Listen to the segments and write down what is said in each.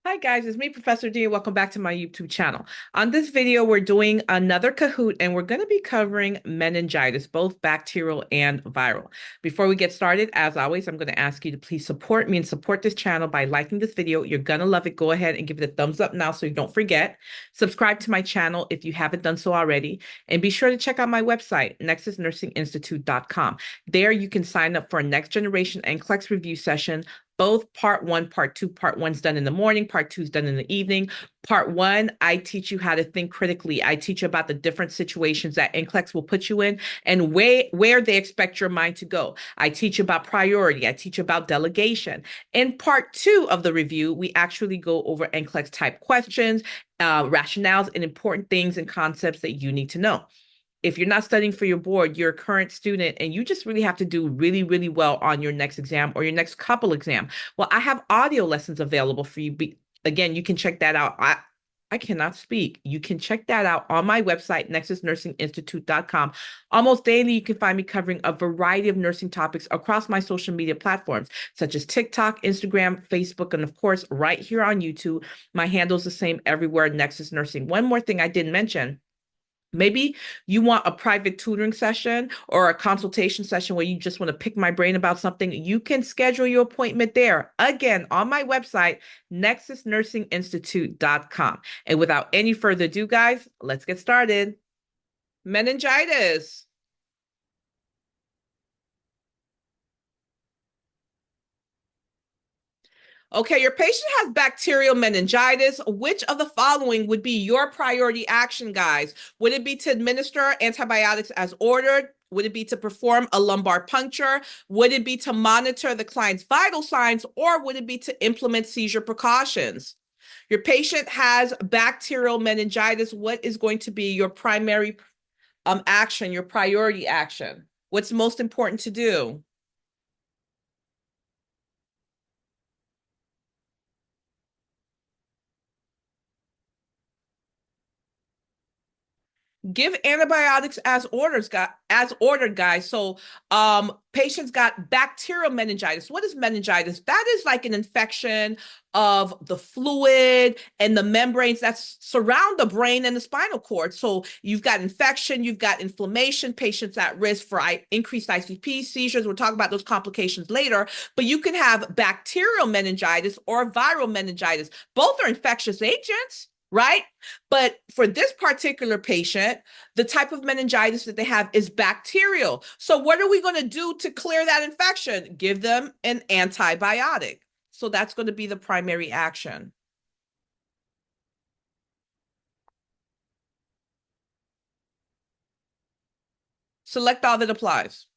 Hi guys, it's me, Professor D, and welcome back to my YouTube channel. On this video, we're doing another Kahoot, and we're going to be covering meningitis, both bacterial and viral. Before we get started, as always, I'm going to ask you to please support me and support this channel by liking this video. You're going to love it. Go ahead and give it a thumbs up now so you don't forget. Subscribe to my channel if you haven't done so already, and be sure to check out my website, nexusnursinginstitute.com. There you can sign up for a next generation NCLEX review session. Both part one, part two. Part one's done in the morning, part two's done in the evening. Part one, I teach you how to think critically. I teach you about the different situations that NCLEX will put you in and where they expect your mind to go. I teach you about priority. I teach you about delegation. In part two of the review, we actually go over NCLEX type questions, rationales, and important things and concepts that you need to know. If you're not studying for your board, you're a current student and you just really have to do really, really well on your next exam or your next couple exam. Well, I have audio lessons available for you. Again, you can check that out. I cannot speak. You can check that out on my website, nexusnursinginstitute.com. Almost daily, you can find me covering a variety of nursing topics across my social media platforms, such as TikTok, Instagram, Facebook, and of course, right here on YouTube. My handle's the same everywhere, Nexus Nursing. One more thing I didn't mention. Maybe you want a private tutoring session or a consultation session where you just want to pick my brain about something. You can schedule your appointment there. Again, on my website, nexusnursinginstitute.com. And without any further ado, guys, let's get started. Meningitis. Okay, your patient has bacterial meningitis. Which of the following would be your priority action, guys? Would it be to administer antibiotics as ordered? Would it be to perform a lumbar puncture? Would it be to monitor the client's vital signs? Or would it be to implement seizure precautions? Your patient has bacterial meningitis. What is going to be your primary action, your priority action? What's most important to do? Give antibiotics as ordered, guys. So patients got bacterial meningitis. What is meningitis? That is like an infection of the fluid and the membranes that surround the brain and the spinal cord. So you've got infection, you've got inflammation, patients at risk for increased ICP, seizures. We'll talk about those complications later, but you can have bacterial meningitis or viral meningitis. Both are infectious agents, right? But for this particular patient, the type of meningitis that they have is bacterial. So what are we going to do to clear that infection? Give them an antibiotic. So that's going to be the primary action. Select all that applies.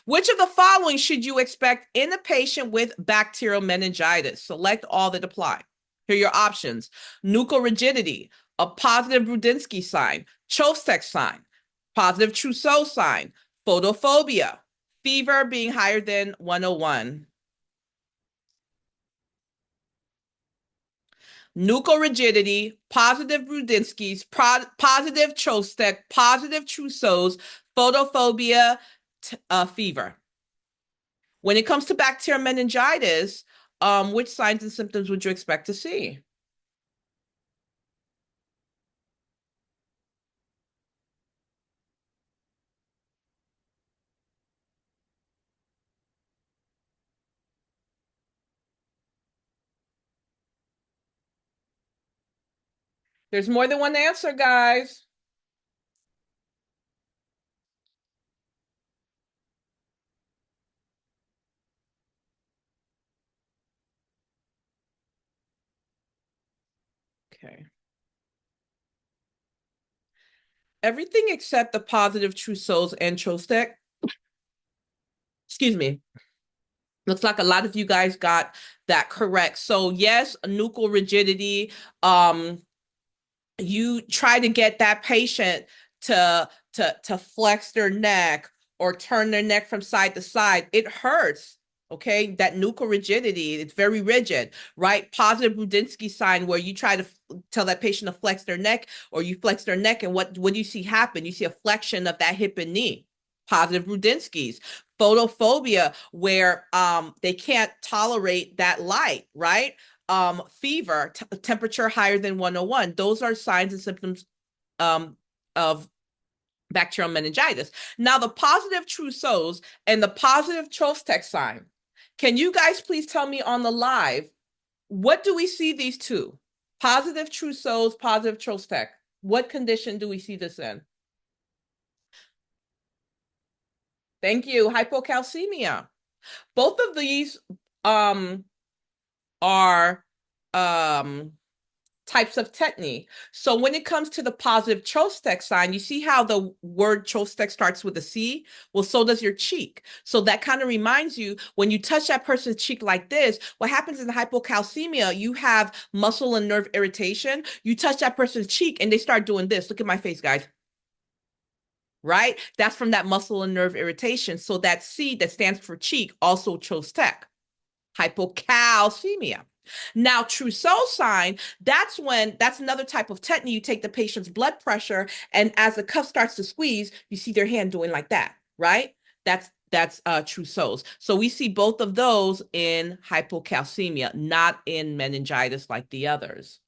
Which of the following should you expect in a patient with bacterial meningitis? Select all that apply. Here are your options. Nuchal rigidity, a positive Rudinsky sign, Chostek sign, positive Trousseau sign, photophobia, fever being higher than 101. Nuchal rigidity, positive Rudinsky's, positive Chostek, positive Trousseau's, photophobia, fever. When it comes to bacterial meningitis, which signs and symptoms would you expect to see? There's more than one answer, guys. Okay. Everything except the positive Trousseau's and Chostek. Excuse me. Looks like a lot of you guys got that correct. So yes, nuchal rigidity. You try to get that patient to flex their neck or turn their neck from side to side. It hurts. Okay, that nuchal rigidity, it's very rigid, right? Positive Rudinsky sign where you try to tell that patient to flex their neck or you flex their neck, and what do you see happen? You see a flexion of that hip and knee. Positive Rudinsky's. Photophobia where they can't tolerate that light, right? Fever, temperature higher than 101. Those are signs and symptoms of bacterial meningitis. Now, the positive trousseaus and the positive Chostek sign. Can you guys please tell me on the live, what do we see these two? Positive trousseaus, positive Chostek. What condition do we see this in? Thank you. Hypocalcemia. Both of these are types of tetany. So when it comes to the positive Chostek sign, you see how the word Chostek starts with a C? Well, so does your cheek. So that kind of reminds you, when you touch that person's cheek like this, what happens in the hypocalcemia, you have muscle and nerve irritation. You touch that person's cheek and they start doing this. Look at my face, guys. Right? That's from that muscle and nerve irritation. So that C that stands for cheek, also Chostek. Hypocalcemia. Now, Trousseau sign, that's another type of tetany. You take the patient's blood pressure, and as the cuff starts to squeeze, you see their hand doing like that, right? That's Trousseau's. So we see both of those in hypocalcemia, not in meningitis like the others.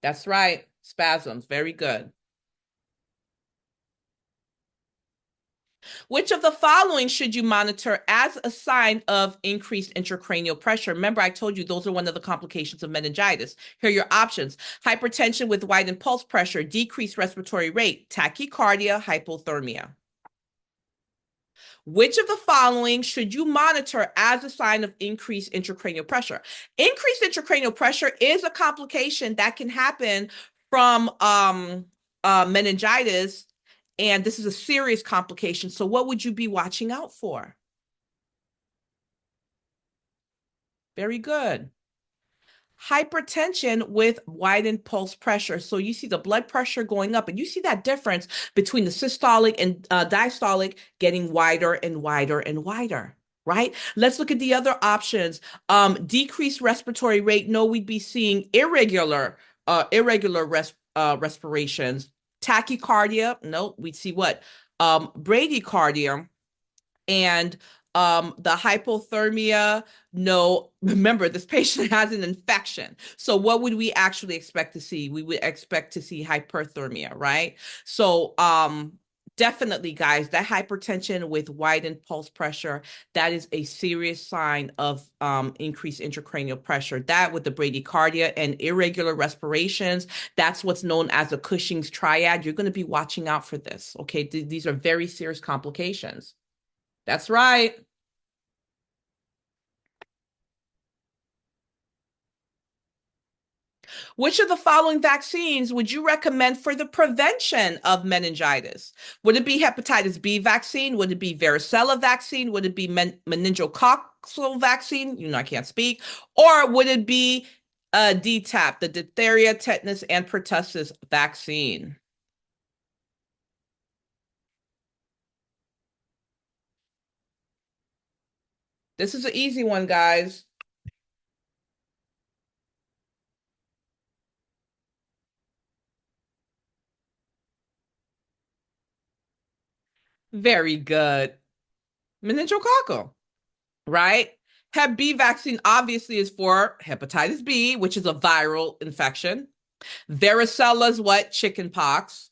That's right. Spasms. Very good. Which of the following should you monitor as a sign of increased intracranial pressure? Remember, I told you those are one of the complications of meningitis. Here are your options: hypertension with widened pulse pressure, decreased respiratory rate, tachycardia, hypothermia. Which of the following should you monitor as a sign of increased intracranial pressure? Increased intracranial pressure is a complication that can happen from meningitis, and this is a serious complication. So what would you be watching out for? Very good. Hypertension with widened pulse pressure. So you see the blood pressure going up, and you see that difference between the systolic and diastolic getting wider and wider and wider, right? Let's look at the other options. Decreased respiratory rate. No, we'd be seeing irregular respirations. Tachycardia. No, we'd see what? Bradycardia. And the hypothermia, no, remember, this patient has an infection. So what would we actually expect to see? We would expect to see hyperthermia, right? So definitely, guys, that hypertension with widened pulse pressure, that is a serious sign of increased intracranial pressure. That with the bradycardia and irregular respirations, that's what's known as a Cushing's triad. You're going to be watching out for this, okay? These are very serious complications. That's right. Which of the following vaccines would you recommend for the prevention of meningitis? Would it be hepatitis B vaccine? Would it be varicella vaccine? Would it be meningococcal vaccine? You know, I can't speak. Or would it be DTaP, the diphtheria, tetanus, and pertussis vaccine? This is an easy one, guys. Very good. Meningococcal, right? Hep B vaccine obviously is for hepatitis B, which is a viral infection. Varicella is what? Chicken pox.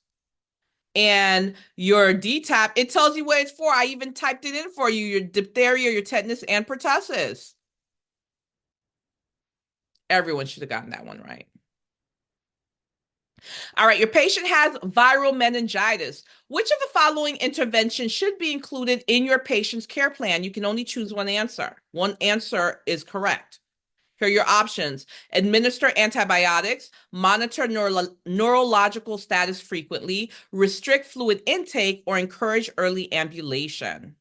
And your DTaP, it tells you what it's for. I even typed it in for you, your diphtheria, your tetanus, and pertussis. Everyone should have gotten that one right. All right, your patient has viral meningitis. Which of the following interventions should be included in your patient's care plan? You can only choose one answer. One answer is correct. Here are your options: administer antibiotics, monitor neurological status frequently, restrict fluid intake, or encourage early ambulation.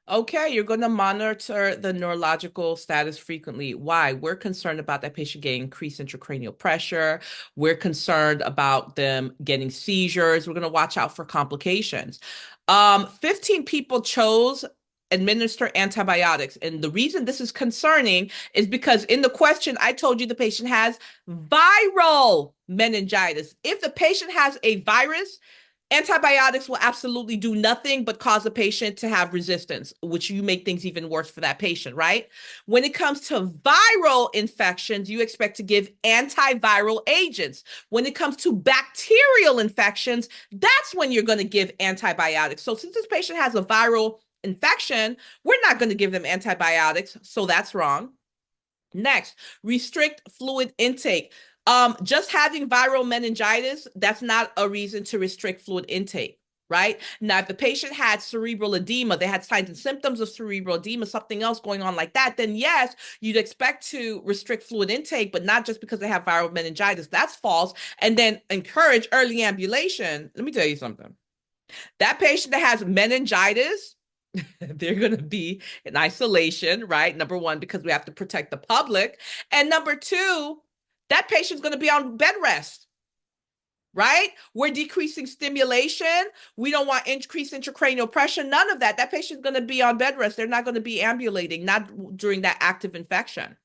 Okay, you're going to monitor the neurological status frequently. Why? We're concerned about that patient getting increased intracranial pressure. We're concerned about them getting seizures. We're going to watch out for complications. 15 people chose administer antibiotics. And the reason this is concerning is because in the question, I told you the patient has viral meningitis. If the patient has a virus, antibiotics will absolutely do nothing but cause a patient to have resistance, which you make things even worse for that patient, right? When it comes to viral infections, you expect to give antiviral agents. When it comes to bacterial infections, that's when you're going to give antibiotics. So since this patient has a viral infection, we're not going to give them antibiotics. So that's wrong. Next, restrict fluid intake. Just having viral meningitis, that's not a reason to restrict fluid intake, right? Now, if the patient had cerebral edema, they had signs and symptoms of cerebral edema, something else going on like that, then yes, you'd expect to restrict fluid intake, but not just because they have viral meningitis. That's false. And then encourage early ambulation. Let me tell you something. That patient that has meningitis, they're going to be in isolation, right? Number one, because we have to protect the public. And number two, that patient's going to be on bed rest, right? We're decreasing stimulation. We don't want increased intracranial pressure. None of that. That patient's going to be on bed rest. They're not going to be ambulating, not during that active infection.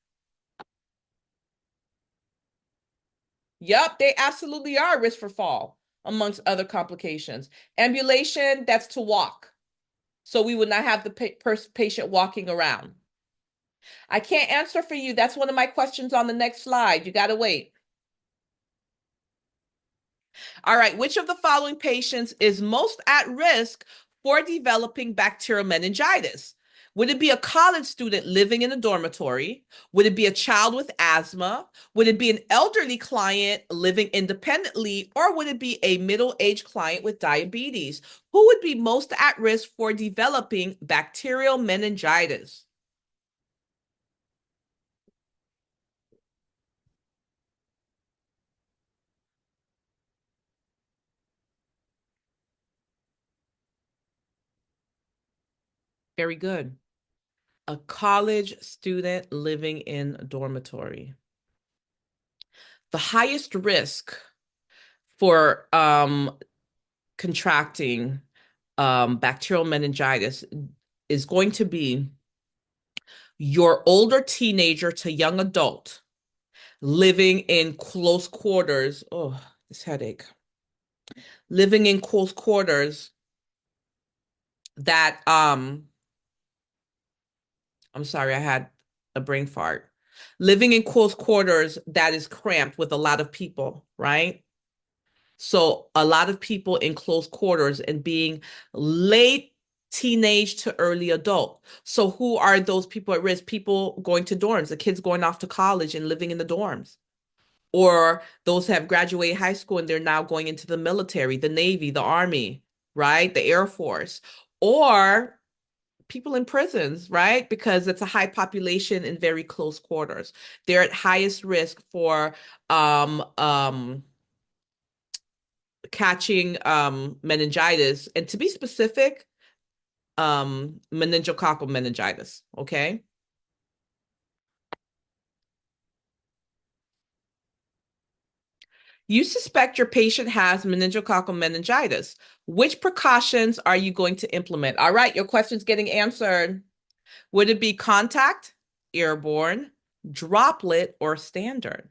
Yep, they absolutely are a risk for fall, amongst other complications. Ambulation, that's to walk. So we would not have the patient walking around. I can't answer for you. That's one of my questions on the next slide. You got to wait. All right. Which of the following patients is most at risk for developing bacterial meningitis? Would it be a college student living in a dormitory? Would it be a child with asthma? Would it be an elderly client living independently? Or would it be a middle-aged client with diabetes? Who would be most at risk for developing bacterial meningitis? Very good. A college student living in a dormitory. The highest risk for contracting bacterial meningitis is going to be your older teenager to young adult living in close quarters. Oh, this headache. Living in close quarters that I'm sorry, I had a brain fart. Living in close quarters that is cramped with a lot of people, right? So a lot of people in close quarters and being late teenage to early adult. So who are those people at risk? People going to dorms, the kids going off to college and living in the dorms. Or those who have graduated high school and they're now going into the military, the Navy, the Army, right? The Air Force. Or people in prisons, right? Because it's a high population in very close quarters. They're at highest risk for catching meningitis, and to be specific, meningococcal meningitis. Okay. You suspect your patient has meningococcal meningitis. Which precautions are you going to implement? All right, your question's getting answered. Would it be contact, airborne, droplet, or standard?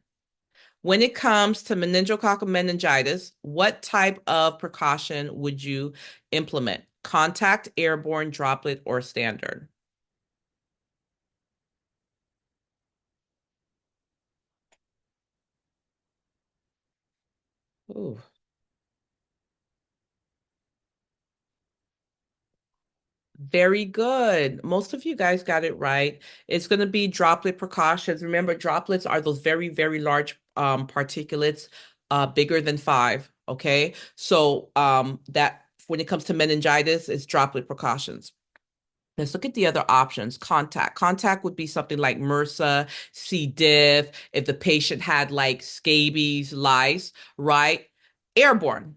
When it comes to meningococcal meningitis, what type of precaution would you implement? Contact, airborne, droplet, or standard? Ooh, very good. Most of you guys got it right. It's going to be droplet precautions. Remember, droplets are those very, very large particulates, bigger than 5. Okay, so that when it comes to meningitis, it's droplet precautions. Let's look at the other options. Contact. Contact would be something like MRSA, C. diff, if the patient had like scabies, lice, right? Airborne.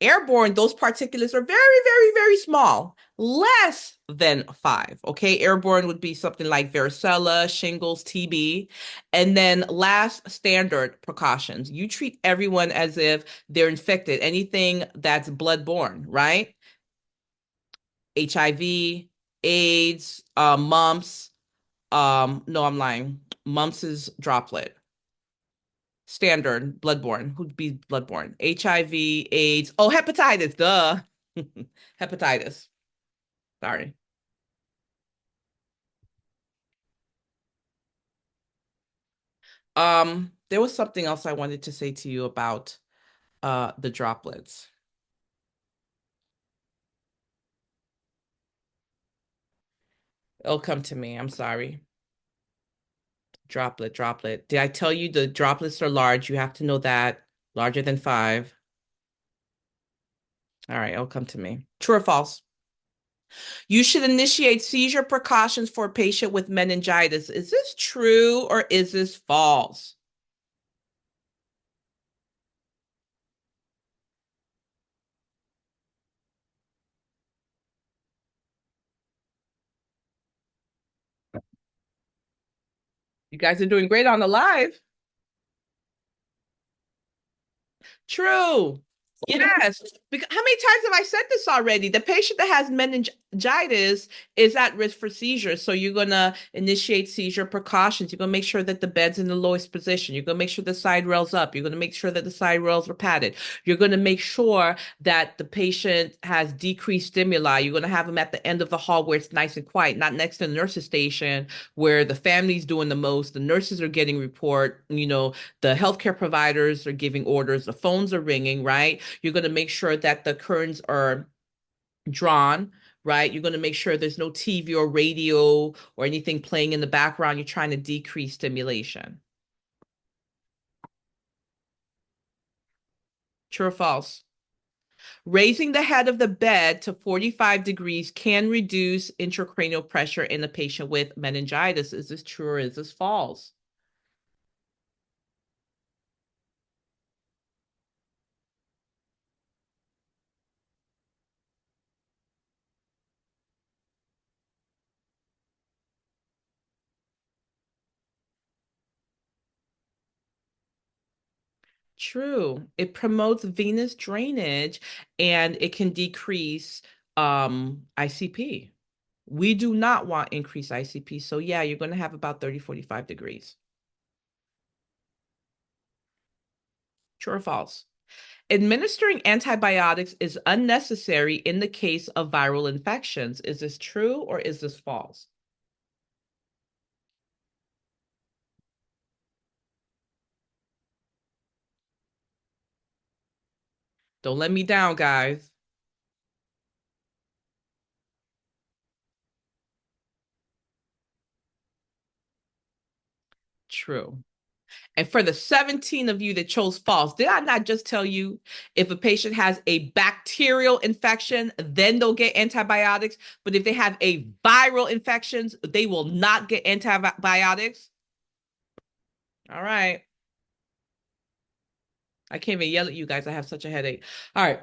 Airborne, those particulates are very, very, very small, less than 5. Okay. Airborne would be something like varicella, shingles, TB. And then last, standard precautions. You treat everyone as if they're infected, anything that's bloodborne, right? HIV, AIDS, mumps. No, I'm lying. Mumps is droplet. Standard, bloodborne. Who'd be bloodborne? HIV, AIDS. Oh, hepatitis. Duh. Hepatitis. Sorry. There was something else I wanted to say to you about the droplets. It'll come to me. I'm sorry. Droplet, droplet. Did I tell you the droplets are large? You have to know that. Larger than 5. All right, it'll come to me. True or false? You should initiate seizure precautions for a patient with meningitis. Is this true or is this false? You guys are doing great on the live. True. Yes. Because how many times have I said this already? The patient that has meningitis is at risk for seizures. So you're going to initiate seizure precautions. You're going to make sure that the bed's in the lowest position. You're going to make sure the side rails up. You're going to make sure that the side rails are padded. You're going to make sure that the patient has decreased stimuli. You're going to have them at the end of the hall where it's nice and quiet, not next to the nurse's station where the family's doing the most. The nurses are getting report, the healthcare providers are giving orders, the phones are ringing, right? You're going to make sure that the curtains are drawn, right? You're going to make sure there's no TV or radio or anything playing in the background. You're trying to decrease stimulation. True or false? Raising the head of the bed to 45 degrees can reduce intracranial pressure in a patient with meningitis. Is this true or is this false? True. It promotes venous drainage and it can decrease ICP. We do not want increased ICP. So yeah, you're going to have about 30, 45 degrees. True or false? Administering antibiotics is unnecessary in the case of viral infections. Is this true or is this false? Don't let me down, guys. True. And for the 17 of you that chose false, did I not just tell you if a patient has a bacterial infection, then they'll get antibiotics? But if they have a viral infections, they will not get antibiotics? All right. I can't even yell at you guys. I have such a headache. All right.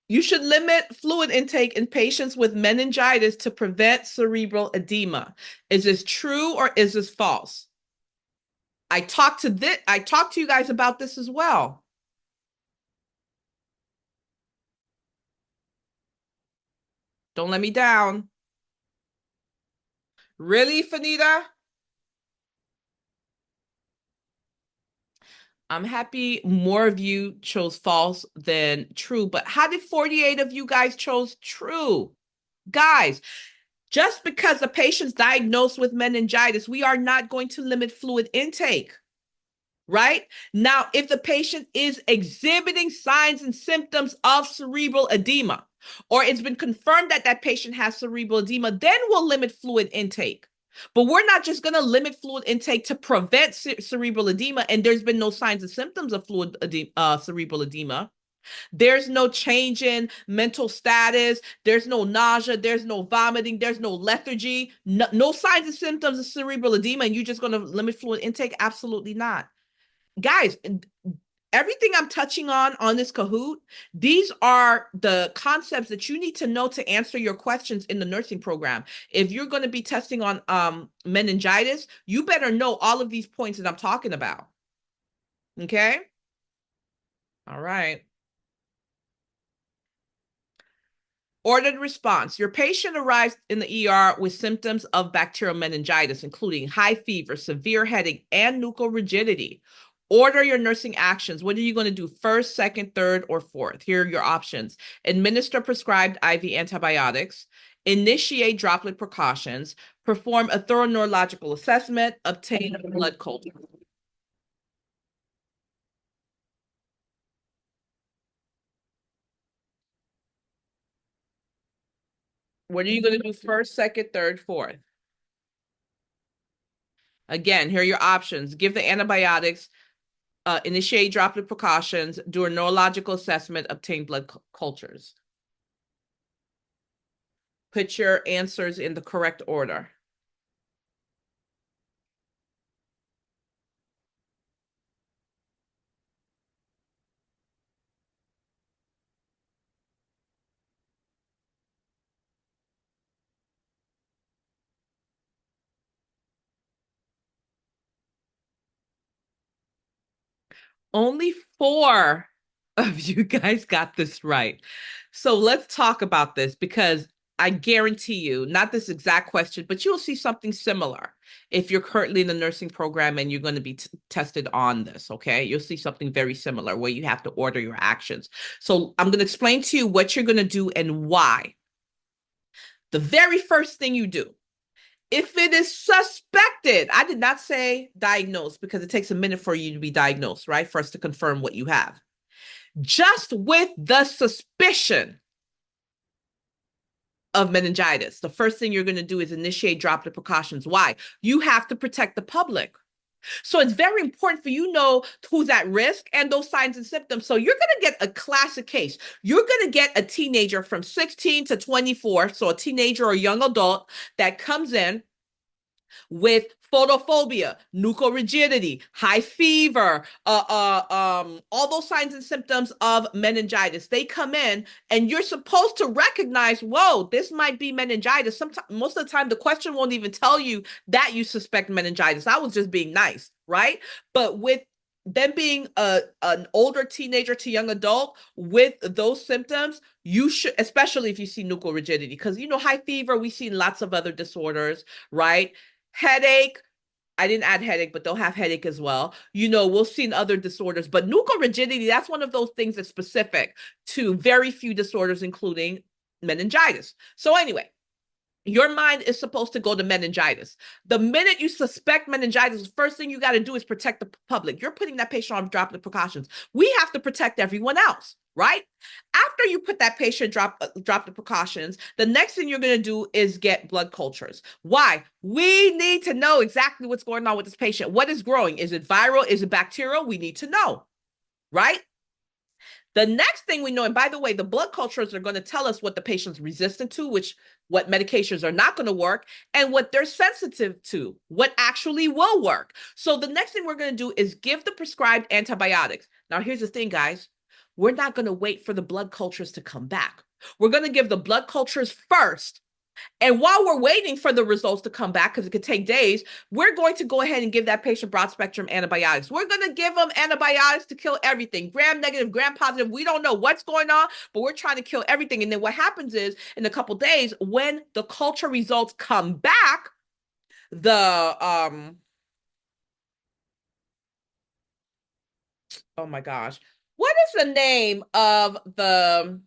You should limit fluid intake in patients with meningitis to prevent cerebral edema. Is this true or is this false? I talked to you guys about this as well. Don't let me down. Really, Fanita? I'm happy more of you chose false than true, but how did 48 of you guys chose true? Guys, just because a patient's diagnosed with meningitis, we are not going to limit fluid intake. Right? Now, if the patient is exhibiting signs and symptoms of cerebral edema, or it's been confirmed that that patient has cerebral edema, then we'll limit fluid intake. But we're not just going to limit fluid intake to prevent cerebral edema, and there's been no signs and symptoms of cerebral edema. There's no change in mental status. There's no nausea. There's no vomiting. There's no lethargy. No signs and symptoms of cerebral edema, and you're just going to limit fluid intake? Absolutely not. Guys, everything I'm touching on this Kahoot, these are the concepts that you need to know to answer your questions in the nursing program. If you're going to be testing on meningitis, you better know all of these points that I'm talking about. Okay? All right. Ordered response. Your patient arrives in the ER with symptoms of bacterial meningitis, including high fever, severe headache, and nuchal rigidity. Order your nursing actions. What are you going to do first, second, third, or fourth? Here are your options. Administer prescribed IV antibiotics, initiate droplet precautions, perform a thorough neurological assessment, obtain a blood culture. What are you going to do first, second, third, fourth? Again, here are your options. Give the antibiotics, initiate droplet precautions, do a neurological assessment, obtain blood cultures. Put your answers in the correct order. Only 4 of you guys got this right. So let's talk about this because I guarantee you, not this exact question, but you'll see something similar if you're currently in the nursing program and you're going to be tested on this, okay? You'll see something very similar where you have to order your actions. So I'm going to explain to you what you're going to do and why. The very first thing you do, if it is suspected, I did not say diagnosed because it takes a minute for you to be diagnosed, right? For us to confirm what you have. Just with the suspicion of meningitis, the first thing you're going to do is initiate droplet precautions. Why? You have to protect the public. So it's very important for you to know who's at risk and those signs and symptoms. So you're going to get a classic case. You're going to get a teenager from 16 to 24, so a teenager or young adult that comes in with photophobia, nuchal rigidity, high fever, all those signs and symptoms of meningitis. They come in and you're supposed to recognize, whoa, this might be meningitis. Sometimes, most of the time, the question won't even tell you that you suspect meningitis. I was just being nice, right? But with them being an older teenager to young adult with those symptoms, you should, especially if you see nuchal rigidity, because high fever, we see lots of other disorders, right? Headache, I didn't add headache, but they'll have headache as well. We'll see in other disorders, but nuchal rigidity, that's one of those things that's specific to very few disorders, including meningitis. So anyway, your mind is supposed to go to meningitis. The minute you suspect meningitis, the first thing you got to do is protect the public. You're putting that patient on droplet precautions. We have to protect everyone else, right? After you put that patient drop the precautions, the next thing you're going to do is get blood cultures. Why? We need to know exactly what's going on with this patient. What is growing? Is it viral? Is it bacterial? We need to know, right? The next thing we know, and by the way, the blood cultures are going to tell us what the patient's resistant to, what medications are not going to work, and what they're sensitive to, what actually will work. So the next thing we're going to do is give the prescribed antibiotics. Now, here's the thing, guys. We're not going to wait for the blood cultures to come back. We're going to give the blood cultures first. And while we're waiting for the results to come back, because it could take days, we're going to go ahead and give that patient broad spectrum antibiotics. We're going to give them antibiotics to kill everything, gram negative, gram positive. We don't know what's going on, but we're trying to kill everything. And then what happens is in a couple days, when the culture results come back, the oh my gosh, what is the name of the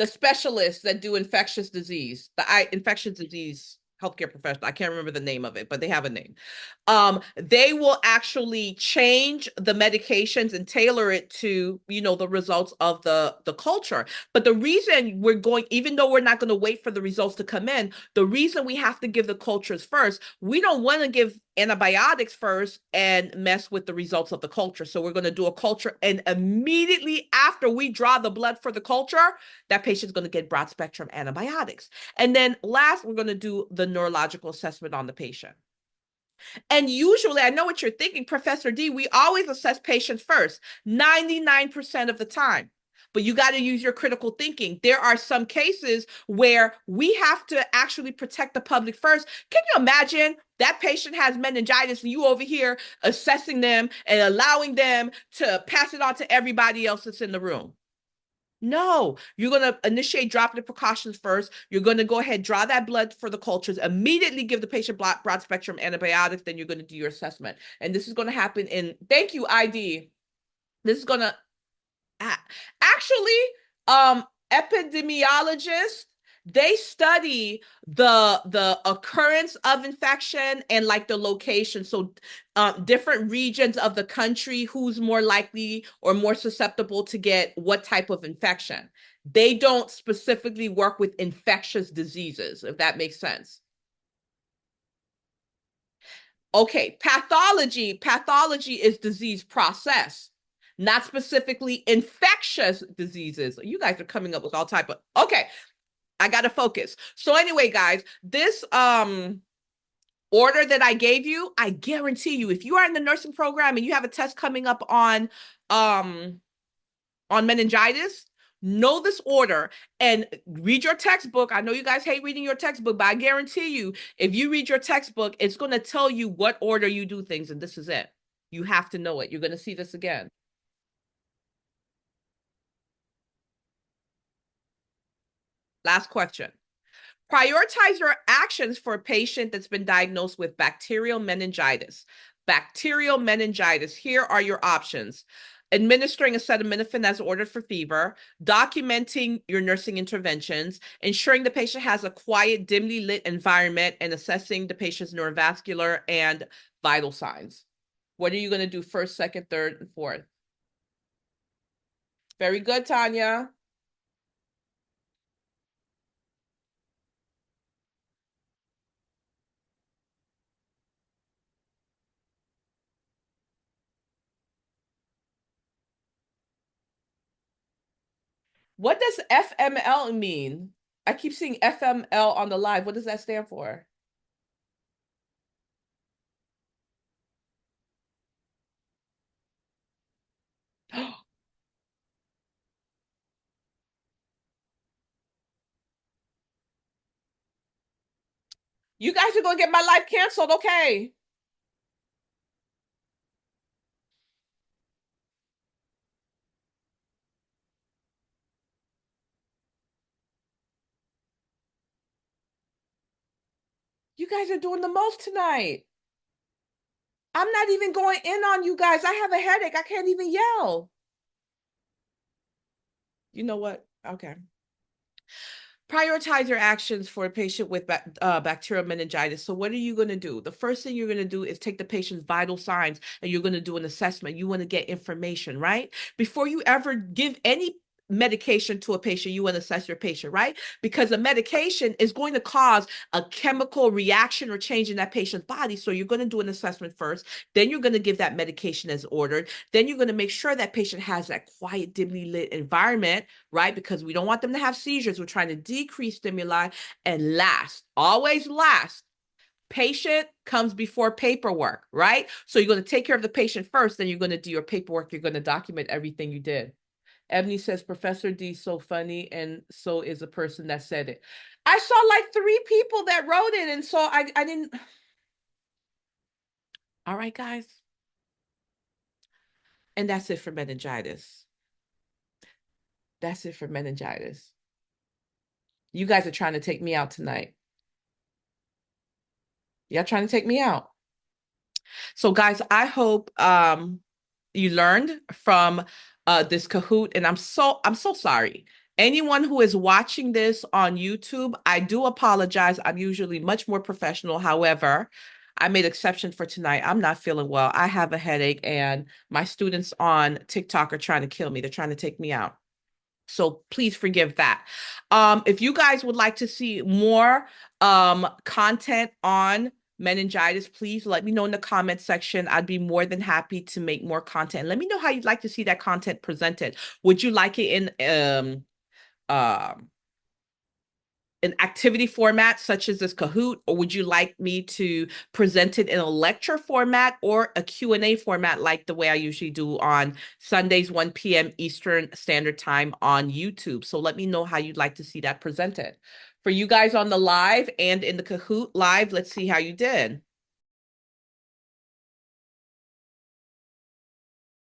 specialists that do infectious disease, infectious disease healthcare professional? I can't remember the name of it, but they have a name. They will actually change the medications and tailor it to, the results of the culture. But the reason we're going, even though we're not going to wait for the results to come in, the reason we have to give the cultures first, we don't want to give antibiotics first and mess with the results of the culture. So we're going to do a culture, and immediately after we draw the blood for the culture, that patient's going to get broad spectrum antibiotics. And then last, we're going to do the neurological assessment on the patient. And usually, I know what you're thinking, Professor D, we always assess patients first, 99% of the time. But you got to use your critical thinking. There are some cases where we have to actually protect the public first. Can you imagine that patient has meningitis and you over here assessing them and allowing them to pass it on to everybody else that's in the room? No, you're going to initiate droplet precautions first. You're going to go ahead, draw that blood for the cultures, immediately give the patient broad spectrum antibiotics. Then you're going to do your assessment. And this is going to happen in, thank you, ID. This is going to actually, epidemiologists, they study the occurrence of infection and like the location. So different regions of the country, who's more likely or more susceptible to get what type of infection. They don't specifically work with infectious diseases, if that makes sense. Okay, pathology is disease process, not specifically infectious diseases. You guys are coming up with all type of, okay, I got to focus. So anyway, guys, this order that I gave you, I guarantee you, if you are in the nursing program and you have a test coming up on meningitis, know this order and read your textbook. I know you guys hate reading your textbook, but I guarantee you, if you read your textbook, it's going to tell you what order you do things, and this is it. You have to know it. You're going to see this again. Last question. Prioritize your actions for a patient that's been diagnosed with bacterial meningitis. Bacterial meningitis. Here are your options. Administering acetaminophen as ordered for fever, documenting your nursing interventions, ensuring the patient has a quiet, dimly lit environment, and assessing the patient's neurovascular and vital signs. What are you going to do first, second, third, and fourth? Very good, Tanya. What does FML mean? I keep seeing FML on the live. What does that stand for? You guys are going to get my live canceled, okay? You guys are doing the most tonight. I'm not even going in on you guys. I have a headache. I can't even yell. You know what? Okay. Prioritize your actions for a patient with bacterial meningitis. So what are you going to do? The first thing you're going to do is take the patient's vital signs and you're going to do an assessment. You want to get information, right? Before you ever give any medication to a patient, you want to assess your patient, right? Because a medication is going to cause a chemical reaction or change in that patient's body. So you're going to do an assessment first. Then you're going to give that medication as ordered. Then you're going to make sure that patient has that quiet, dimly lit environment, right? Because we don't want them to have seizures. We're trying to decrease stimuli. And last, always last, patient comes before paperwork, right? So you're going to take care of the patient first, then you're going to do your paperwork. You're going to document everything you did. Ebony says, Professor D so funny, and so is the person that said it. I saw like 3 people that wrote it, and so I didn't. All right, guys. And that's it for meningitis. That's it for meningitis. You guys are trying to take me out tonight. Y'all trying to take me out. So, guys, I hope you learned from this Kahoot, and I'm so sorry. Anyone who is watching this on YouTube, I do apologize. I'm usually much more professional. However, I made exception for tonight. I'm not feeling well. I have a headache, and my students on TikTok are trying to kill me. They're trying to take me out. So please forgive that. If you guys would like to see more content on meningitis, please let me know in the comment section. I'd be more than happy to make more content. Let me know how you'd like to see that content presented. Would you like it in an activity format such as this Kahoot, or would you like me to present it in a lecture format or a Q&A format like the way I usually do on Sundays, 1 p.m. Eastern Standard Time on YouTube? So let me know how you'd like to see that presented. For you guys on the live and in the Kahoot live, let's see how you did.